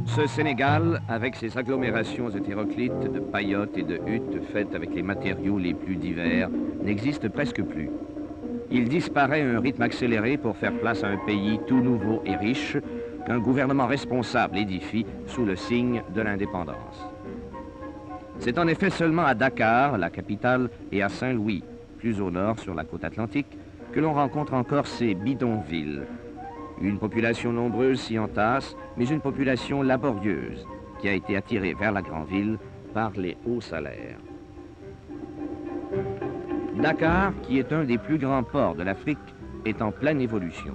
Ce Sénégal, avec ses agglomérations hétéroclites de paillotes et de huttes faites avec les matériaux les plus divers, n'existe presque plus. Il disparaît à un rythme accéléré pour faire place à un pays tout nouveau et riche qu'un gouvernement responsable édifie sous le signe de l'indépendance. C'est en effet seulement à Dakar, la capitale, et à Saint-Louis, plus au nord sur la côte atlantique, que l'on rencontre encore ces bidonvilles. Une population nombreuse s'y entasse, mais une population laborieuse qui a été attirée vers la grande ville par les hauts salaires. Dakar, qui est un des plus grands ports de l'Afrique, est en pleine évolution.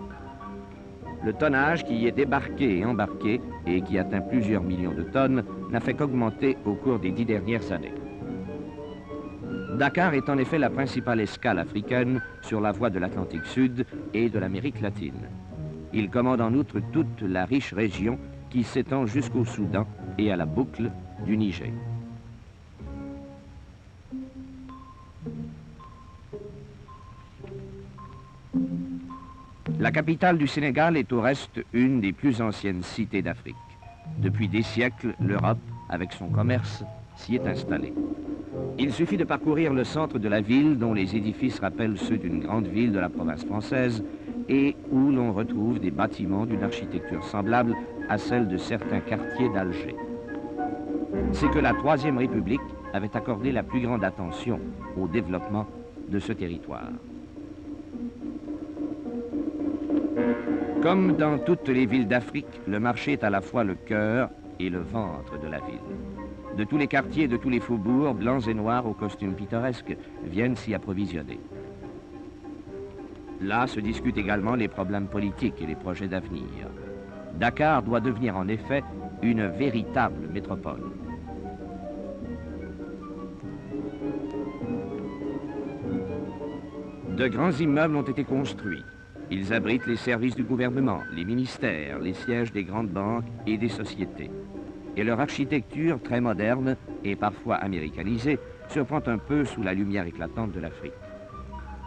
Le tonnage qui y est débarqué et embarqué, et qui atteint plusieurs millions de tonnes, n'a fait qu'augmenter au cours des 10 dernières années. Dakar est en effet la principale escale africaine sur la voie de l'Atlantique Sud et de l'Amérique latine. Il commande en outre toute la riche région qui s'étend jusqu'au Soudan et à la boucle du Niger. La capitale du Sénégal est au reste une des plus anciennes cités d'Afrique. Depuis des siècles, l'Europe, avec son commerce, s'y est installée. Il suffit de parcourir le centre de la ville, dont les édifices rappellent ceux d'une grande ville de la province française, et où l'on retrouve des bâtiments d'une architecture semblable à celle de certains quartiers d'Alger. C'est que la Troisième République avait accordé la plus grande attention au développement de ce territoire. Comme dans toutes les villes d'Afrique, le marché est à la fois le cœur et le ventre de la ville. De tous les quartiers, de tous les faubourgs, blancs et noirs aux costumes pittoresques, viennent s'y approvisionner. Là se discutent également les problèmes politiques et les projets d'avenir. Dakar doit devenir en effet une véritable métropole. De grands immeubles ont été construits. Ils abritent les services du gouvernement, les ministères, les sièges des grandes banques et des sociétés. Et leur architecture, très moderne et parfois américanisée, surprend un peu sous la lumière éclatante de l'Afrique.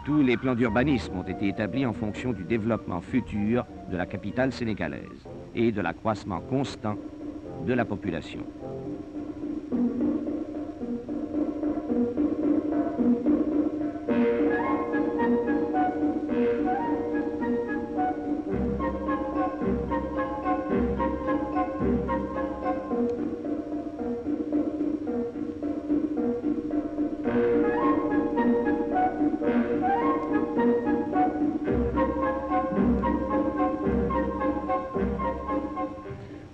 Tous les plans d'urbanisme ont été établis en fonction du développement futur de la capitale sénégalaise et de l'accroissement constant de la population.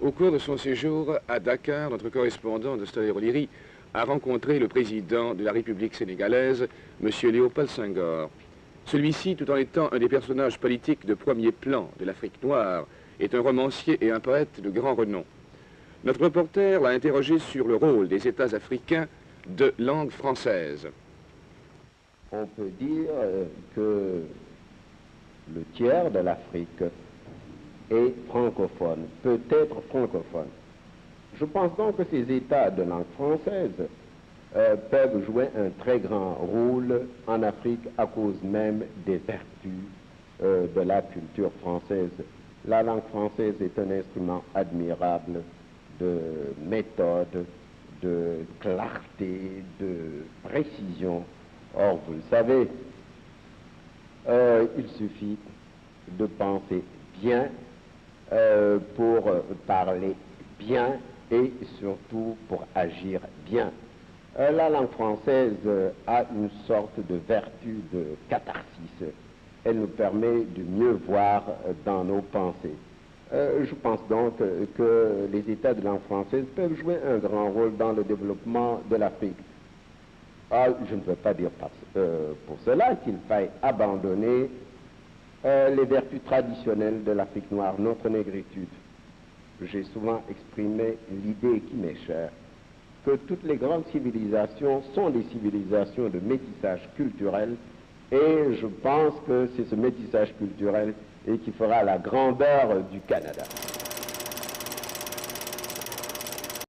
Au cours de son séjour à Dakar, notre correspondant de Stade O'Leary a rencontré le président de la République sénégalaise, M. Léopold Senghor. Celui-ci, tout en étant un des personnages politiques de premier plan de l'Afrique noire, est un romancier et un poète de grand renom. Notre reporter l'a interrogé sur le rôle des États africains de langue française. On peut dire que le tiers de l'Afrique est francophone, peut être francophone. Je pense donc que ces États de langue française peuvent jouer un très grand rôle en Afrique à cause même des vertus de la culture française. La langue française est un instrument admirable de méthode, de clarté, de précision. Or, vous le savez, il suffit de penser bien pour parler bien et surtout pour agir bien. La langue française a une sorte de vertu de catharsis. Elle nous permet de mieux voir dans nos pensées. Je pense donc que les États de langue française peuvent jouer un grand rôle dans le développement de l'Afrique. Je ne veux pas dire pour cela qu'il faille abandonner les vertus traditionnelles de l'Afrique noire, notre négritude. J'ai souvent exprimé l'idée qui m'est chère, que toutes les grandes civilisations sont des civilisations de métissage culturel, et je pense que c'est ce métissage culturel qui fera la grandeur du Canada.